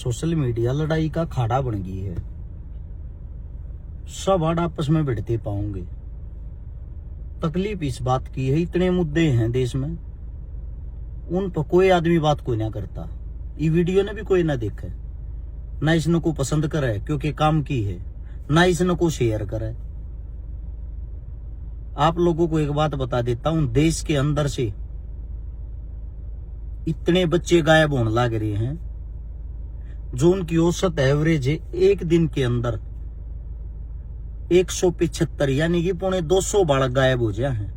Social media लड़ाई का खाड़ा बन गई है। सब आड़ आपस में भिड़ते पाओगे। तकलीफ इस बात की है, इतने मुद्दे हैं देश में, उन पर कोई आदमी बात कोई ना करता। ये वीडियो ने भी कोई ना देखे, ना इसने को पसंद करे क्योंकि काम की है, ना इसने को शेयर करे। आप लोगों को एक बात बता देता हूं, देश के अंदर से इतने बच्चे गायब होने लग रहे हैं जो उनकी औसत एवरेज है एक दिन के अंदर 175 यानी कि 250 बालक गायब हो जाए हैं।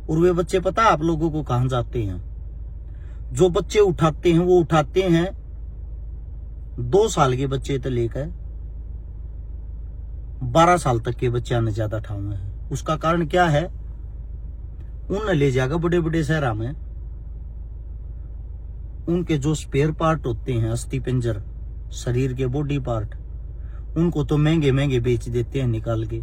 और वे बच्चे पता आप लोगों को कहां जाते हैं? जो बच्चे उठाते हैं वो उठाते हैं 2 साल के बच्चे तो लेकर 12 साल तक के बच्चे आने ज्यादा ठाव हैं। उसका कारण क्या है? उन्हें ले जाकर बड़े बड़े शहरों में उनके जो स्पेयर पार्ट होते हैं, अस्थि पिंजर, शरीर के बॉडी पार्ट, उनको तो महंगे महंगे बेच देते हैं निकाल के।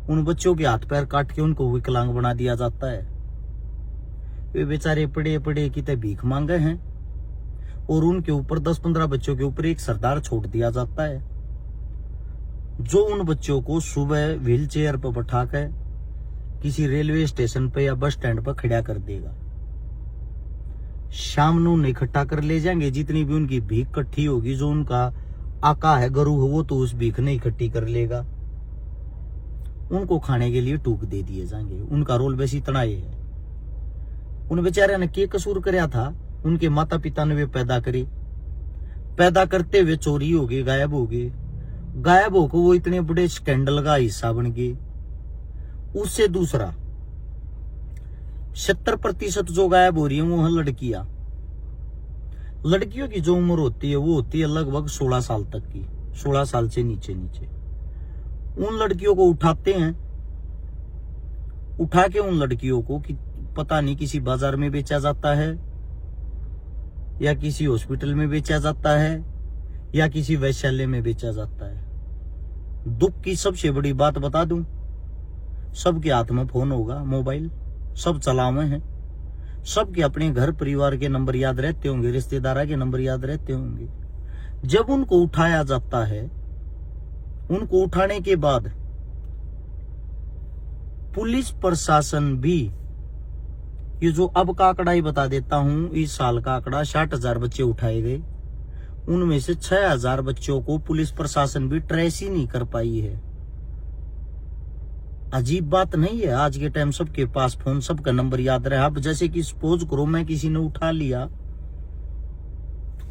उन बच्चों के हाथ पैर काट के उनको विकलांग बना दिया जाता है। वे बेचारे पड़े पड़े कितने भीख मांगे हैं और उनके ऊपर 10-15 बच्चों के ऊपर एक सरदार छोड़ दिया जाता है जो उन बच्चों को सुबह व्हील चेयर पर बैठाकर किसी रेलवे स्टेशन पे या बस स्टैंड पर खड़ा कर देगा। शाम नू इकट्ठा कर ले जाएंगे, जितनी भी उनकी भीख इकट्ठी होगी, जो उनका आका है, गुरु है, वो तो उस भीख ने इकट्ठी कर लेगा। उनको खाने के लिए टूक दे दिए जाएंगे। उनका रोल वैसे इतना ही है। उन बेचारे ने क्या कसूर कराया था? उनके माता पिता ने वे पैदा करे, पैदा करते हुए चोरी हो गए, गायब हो गए। गायब होकर वो इतने बड़े स्कैंडल का हिस्सा बन गए। उससे दूसरा 70% जो गायब हो रही है वो है लड़कियां। लड़कियों की जो उम्र होती है वो होती है लगभग 16 साल तक की, 16 साल से नीचे नीचे। उन लड़कियों को उठाते हैं, उठा के उन लड़कियों को कि पता नहीं किसी बाजार में बेचा जाता है या किसी हॉस्पिटल में बेचा जाता है या किसी वैश्यालय में बेचा जाता है। दुख की सबसे बड़ी बात बता दूं, सबके हाथ में फोन होगा, मोबाइल, सब चलावे हैं, सबके अपने घर परिवार के नंबर याद रहते होंगे, रिश्तेदार के नंबर याद रहते होंगे। जब उनको उठाया जाता है, उनको उठाने के बाद पुलिस प्रशासन भी, ये जो अब का आंकड़ा ही बता देता हूं, इस साल का आंकड़ा 60,000 बच्चे उठाए गए, उनमें से 6,000 बच्चों को पुलिस प्रशासन भी ट्रेस ही नहीं कर पाई है। अजीब बात नहीं है? आज के टाइम सबके पास फोन, सबका नंबर याद रहे। अब जैसे कि सपोज करो मैं किसी ने उठा लिया,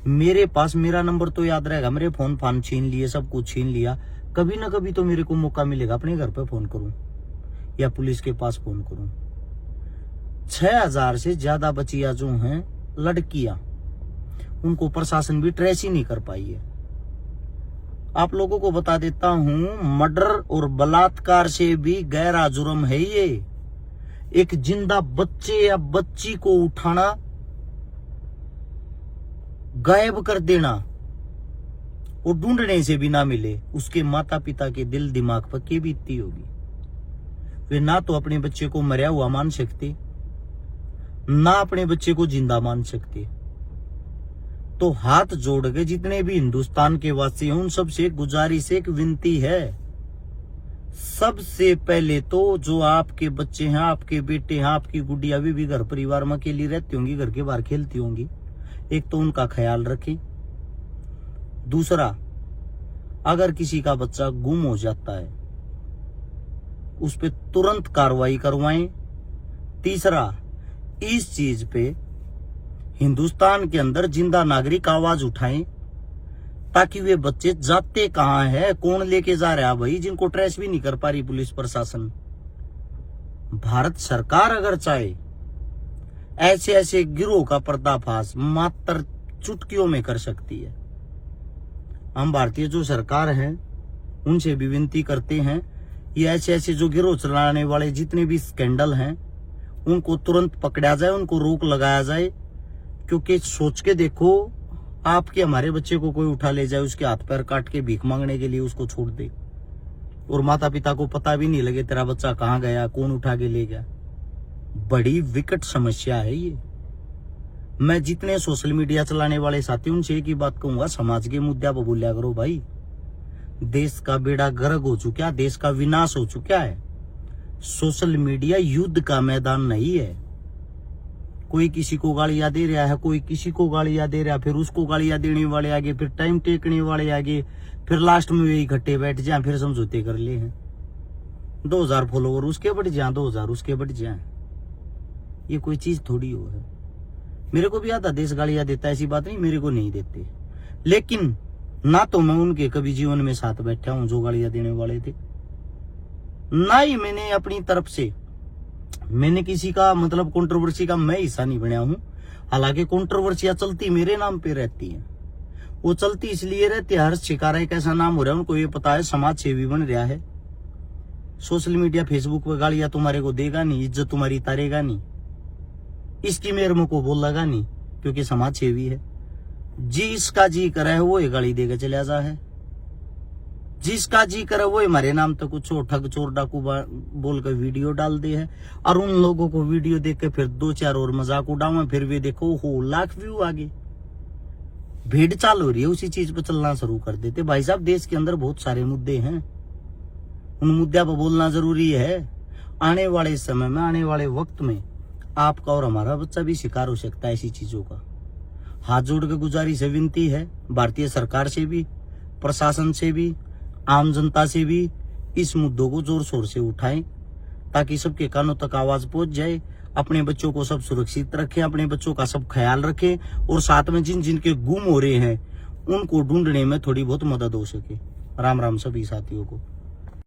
मेरे पास मेरा नंबर तो याद रहेगा, मेरे फोन फान छीन लिए, सब कुछ छीन लिया, कभी ना कभी तो मेरे को मौका मिलेगा अपने घर पे फोन करूं या पुलिस के पास फोन करूं। 6,000 से ज्यादा बच्चियां जो हैं लड़कियां, उनको प्रशासन भी ट्रेस ही नहीं कर पाई है। आप लोगों को बता देता हूं, मर्डर और बलात्कार से भी गहरा जुर्म है ये। एक जिंदा बच्चे या बच्ची को उठाना, गायब कर देना और ढूंढने से भी ना मिले, उसके माता पिता के दिल दिमाग पर क्या बीतती होगी? वे ना तो अपने बच्चे को मरा हुआ मान सकते, ना अपने बच्चे को जिंदा मान सकते। तो हाथ जोड़ के जितने भी हिंदुस्तान के वासी हैं, उन सबसे गुजारिश, एक विनती है, सबसे पहले तो जो आपके बच्चे हैं, आपके बेटे हैं, आपकी गुड़िया भी घर परिवार में अकेली रहती होंगी, घर के बाहर खेलती होंगी, एक तो उनका ख्याल रखें। दूसरा, अगर किसी का बच्चा गुम हो जाता है उस पे तुरंत कार्रवाई करवाएं। तीसरा, इस चीज पे हिंदुस्तान के अंदर जिंदा नागरिक आवाज उठाएं ताकि वे बच्चे जाते कहां हैं, कौन लेके जा रहा है भाई, जिनको ट्रेस भी नहीं कर पा रही पुलिस प्रशासन। भारत सरकार अगर चाहे ऐसे ऐसे गिरोह का पर्दाफाश मात्र चुटकियों में कर सकती है। हम भारतीय जो सरकार है उनसे भी विनती करते हैं, ये ऐसे ऐसे जो गिरोह चलाने वाले जितने भी स्कैंडल हैं उनको तुरंत पकड़ा जाए, उनको रोक लगाया जाए। क्योंकि सोच के देखो, आपके हमारे बच्चे को कोई उठा ले जाए, उसके हाथ पैर काट के भीख मांगने के लिए उसको छोड़ दे और माता पिता को पता भी नहीं लगे तेरा बच्चा कहाँ गया, कौन उठा के ले गया। बड़ी विकट समस्या है ये। मैं जितने सोशल मीडिया चलाने वाले साथी उनसे एक ही बात कहूंगा, समाज के मुद्दे पर बोलिया करो भाई। देश का बेड़ा गर्क हो चुका, देश का विनाश हो चुका है। सोशल मीडिया युद्ध का मैदान नहीं है। कोई किसी को गालियां दे रहा है, कोई किसी को गालियां दे रहा है, फिर उसको गालियां देने वाले आगे, फिर टाइम टेकने वाले आगे, फिर लास्ट में वे इकट्ठे बैठ जाए, फिर समझौते कर ले हैं। 2000 फॉलोवर उसके बढ़ जाए, 2000 उसके बढ़ जाए, ये कोई चीज थोड़ी हो है। मेरे को भी आधा देश गालियां देता है, ऐसी बात नहीं मेरे को नहीं देते, लेकिन ना तो मैं उनके कभी जीवन में साथ बैठा हूं जो गालियां देने वाले थे, ना ही मैंने अपनी तरफ से मैंने किसी का मतलब कंट्रोवर्सी का मैं हिस्सा नहीं बना हूं। हालांकि कंट्रोवर्सियां चलती मेरे नाम पे रहती है, वो चलती इसलिए रहती है, हर शिकार एक ऐसा नाम हो रहा है, उनको ये पता है समाज सेवी बन रहा है। सोशल मीडिया फेसबुक पे गालियां तुम्हारे को देगा नहीं, इज्जत तुम्हारी तारेगा नहीं, इसकी मेरे मुंह को बोल लगा नहीं, क्योंकि समाज सेवी है। जिसका जी करे है वो ये गाली देकर चला जा है, जिसका जी करे वो हमारे नाम तो कुछ ठग चोर डाकू बोल कर वीडियो डाल दे है, और उन लोगों को वीडियो देख के फिर 2-4 और मजाक उड़ावे, फिर वे देखो हो लाख व्यू आगे, भीड़ चाल हो रही है, उसी चीज पर चलना शुरू कर देते। भाई साहब देश के अंदर बहुत सारे मुद्दे हैं, उन मुद्दों पर बोलना जरूरी है। आने वाले समय में, आने वाले वक्त में आपका और हमारा बच्चा भी शिकार हो सकता है ऐसी चीजों का। हाथ जोड़ के गुजारिश है, विनती है भारतीय सरकार से भी, प्रशासन से भी, आम जनता से भी, इस मुद्दों को जोर शोर से उठाएं ताकि सबके कानों तक आवाज पहुंच जाए। अपने बच्चों को सब सुरक्षित रखें, अपने बच्चों का सब ख्याल रखें, और साथ में जिन जिनके गुम हो रहे हैं उनको ढूंढने में थोड़ी बहुत मदद हो सके। राम राम सभी साथियों को।